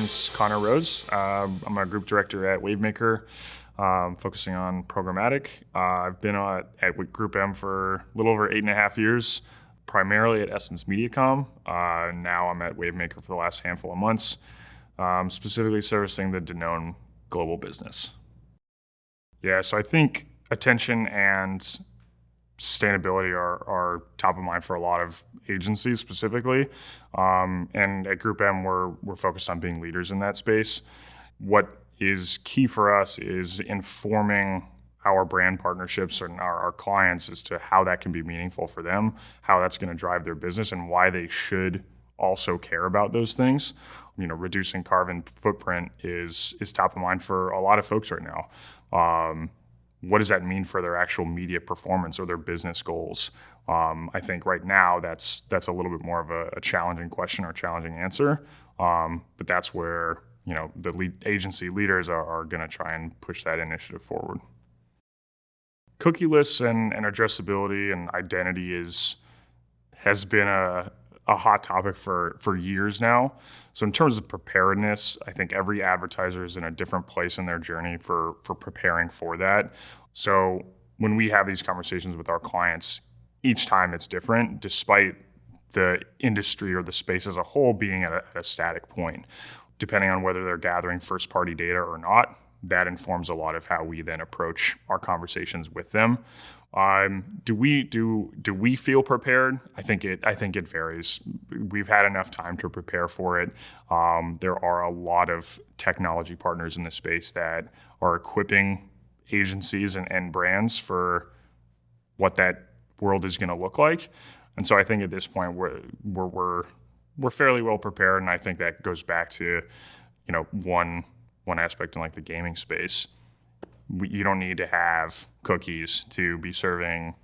name's Connor Rose. I'm a group director at Wavemaker, focusing on Programmatic. I've been at Group M for a little over 8.5 years, primarily at Essence Mediacom. Now I'm at Wavemaker for the last handful of months, specifically servicing the Danone global business. Yeah, so I think attention and sustainability are top of mind for a lot of agencies specifically. And at Group M, we're focused on being leaders in that space. What is key for us is informing our brand partnerships and our clients as to how that can be meaningful for them, how that's going to drive their business, and why they should also care about those things. Reducing carbon footprint is top of mind for a lot of folks right now. What does that mean for their actual media performance or their business goals? I think right now that's a little bit more of a challenging question or challenging answer, but that's where the agency leaders are going to try and push that initiative forward. Cookie lists and addressability and identity has been a hot topic for years now. So in terms of preparedness, I think every advertiser is in a different place in their journey for preparing for that. So when we have these conversations with our clients, each time it's different, despite the industry or the space as a whole being at a static point. Depending on whether they're gathering first-party data or not, that informs a lot of how we then approach our conversations with them. Do we feel prepared? I think it varies. We've had enough time to prepare for it. There are a lot of technology partners in the space that are equipping agencies and brands for what that world is going to look like. And so I think at this point we're fairly well prepared, and I think that goes back to one aspect in like the gaming space. You don't need to have cookies to be serving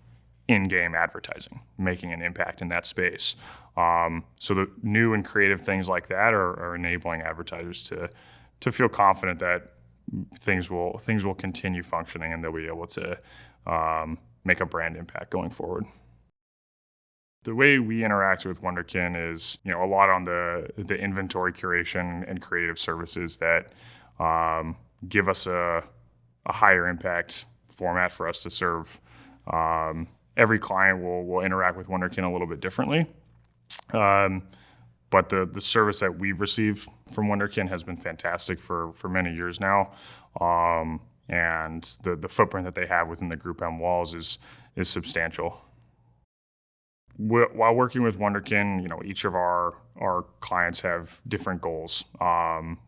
in-game advertising, making an impact in that space. So the new and creative things like that are enabling advertisers to feel confident that things will continue functioning and they'll be able to make a brand impact going forward. The way we interact with Wunderkind is, a lot on the inventory curation and creative services that give us a higher impact format for us to serve. Every client will interact with Wunderkind a little bit differently. But the service that we've received from Wunderkind has been fantastic for many years now. And the footprint that they have within the Group M walls is substantial. While working with Wunderkind, each of our clients have different goals,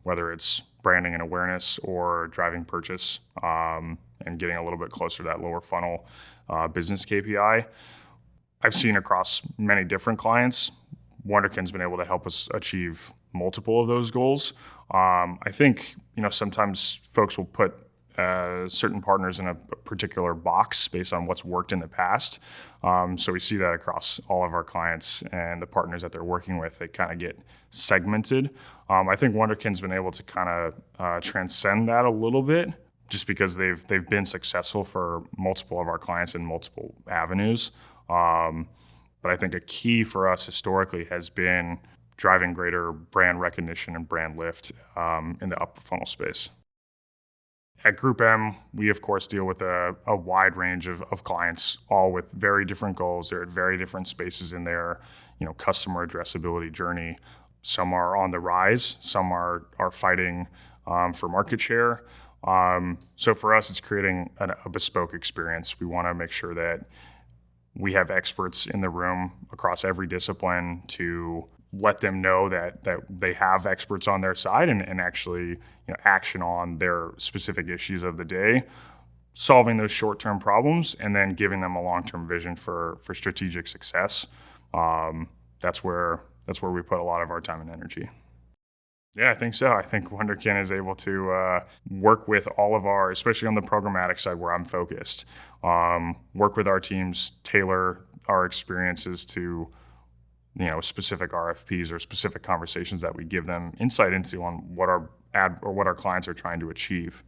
whether it's branding and awareness or driving purchase, and getting a little bit closer to that lower funnel business KPI. I've seen across many different clients, Wunderkind's been able to help us achieve multiple of those goals. I think sometimes folks will put certain partners in a particular box based on what's worked in the past. So we see that across all of our clients and the partners that they're working with. They kind of get segmented. I think Wunderkind's been able to kind of transcend that a little bit, just because they've been successful for multiple of our clients in multiple avenues. But I think a key for us historically has been driving greater brand recognition and brand lift in the upper funnel space. At Group M, we of course deal with a wide range of clients, all with very different goals. They're at very different spaces in their customer addressability journey. Some are on the rise, some are fighting for market share. So for us, it's creating a bespoke experience. We want to make sure that we have experts in the room across every discipline to let them know that they have experts on their side and actually action on their specific issues of the day, solving those short-term problems, and then giving them a long-term vision for strategic success. That's where we put a lot of our time and energy. Yeah, I think so. I think Wunderkind is able to work with all of our, especially on the programmatic side where I'm focused, work with our teams, tailor our experiences to specific RFPs or specific conversations that we give them insight into on what our clients are trying to achieve.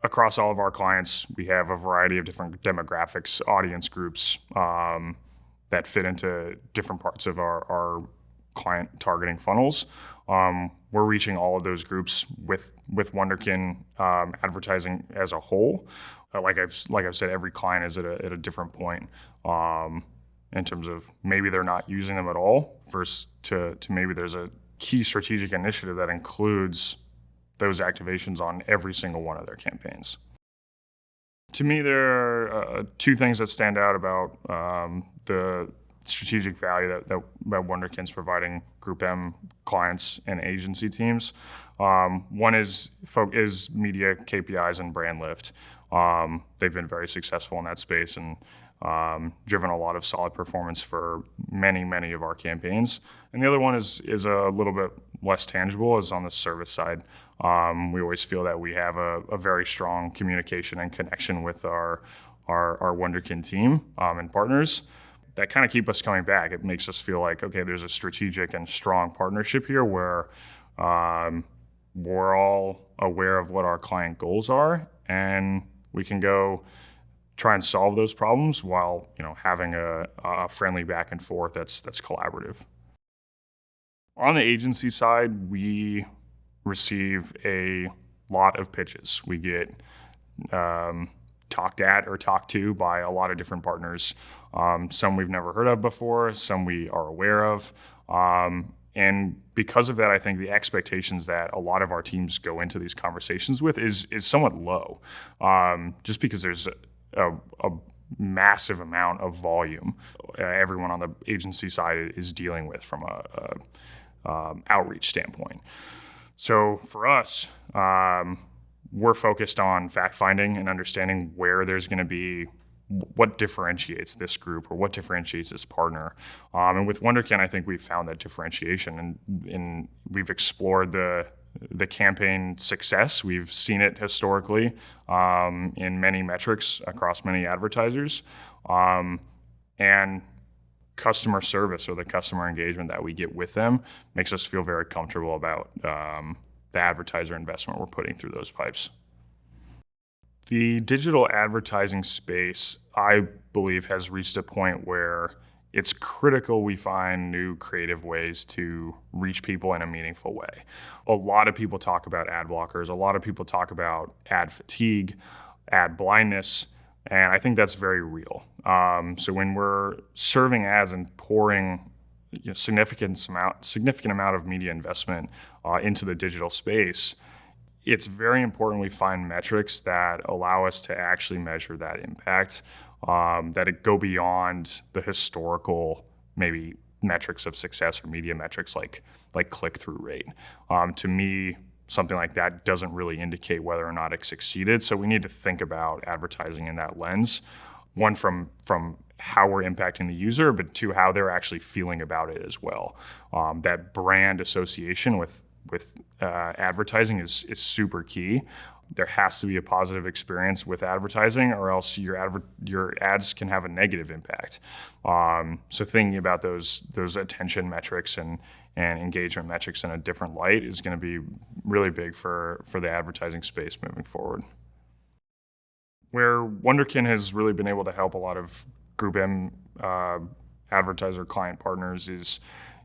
Across all of our clients, we have a variety of different demographics, audience groups that fit into different parts of our client targeting funnels. We're reaching all of those groups with Wunderkind advertising as a whole. Like I've said, every client is at a different point in terms of maybe they're not using them at all, versus to maybe there's a key strategic initiative that includes those activations on every single one of their campaigns. To me, there are two things that stand out about the strategic value that Wunderkind's providing Group M clients and agency teams. One is media KPIs and brand lift. They've been very successful in that space and driven a lot of solid performance for many of our campaigns. And the other one is a little bit less tangible, is on the service side. We always feel that we have a very strong communication and connection with our Wunderkind team and partners that kind of keep us coming back. It makes us feel like, okay, there's a strategic and strong partnership here where we're all aware of what our client goals are, and we can go try and solve those problems while having a friendly back and forth that's collaborative. On the agency side, we receive a lot of pitches. We get talked at or talked to by a lot of different partners. Some we've never heard of before, some we are aware of. And because of that, I think the expectations that a lot of our teams go into these conversations with is somewhat low, just because there's a massive amount of volume everyone on the agency side is dealing with from a outreach standpoint. So for us, we're focused on fact finding and understanding where there's going to be what differentiates this group or what differentiates this partner. And with Wunderkind, I think we've found that differentiation, and we've explored the campaign success. We've seen it historically in many metrics across many advertisers, and customer service or the customer engagement that we get with them makes us feel very comfortable about the advertiser investment we're putting through those pipes. The digital advertising space, I believe, has reached a point where it's critical we find new creative ways to reach people in a meaningful way. A lot of people talk about ad blockers. A lot of people talk about ad fatigue, ad blindness, and I think that's very real. So when we're serving ads and pouring significant amount of media investment into the digital space, it's very important we find metrics that allow us to actually measure that impact, that it go beyond the historical maybe metrics of success or media metrics like click-through rate. To me, something like that doesn't really indicate whether or not it succeeded. So we need to think about advertising in that lens. One, from how we're impacting the user, but two, how they're actually feeling about it as well. That brand association with advertising is super key. There has to be a positive experience with advertising, or else your ads can have a negative impact. So thinking about those attention metrics and engagement metrics in a different light is going to be really big for the advertising space moving forward. Where Wunderkind has really been able to help a lot of Group M advertiser client partners is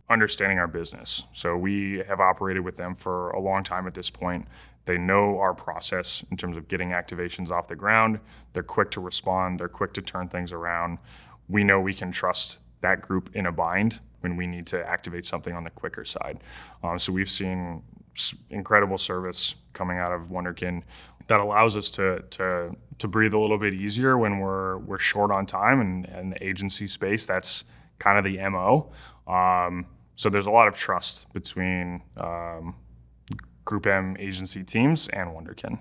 understanding our business. So we have operated with them for a long time at this point. They know our process in terms of getting activations off the ground. They're quick to respond. They're quick to turn things around. We know we can trust that group in a bind when we need to activate something on the quicker side. So we've seen incredible service coming out of Wunderkind that allows us to breathe a little bit easier when we're short on time, and the agency space, that's kind of the MO. So there's a lot of trust between Group M agency teams and Wunderkind.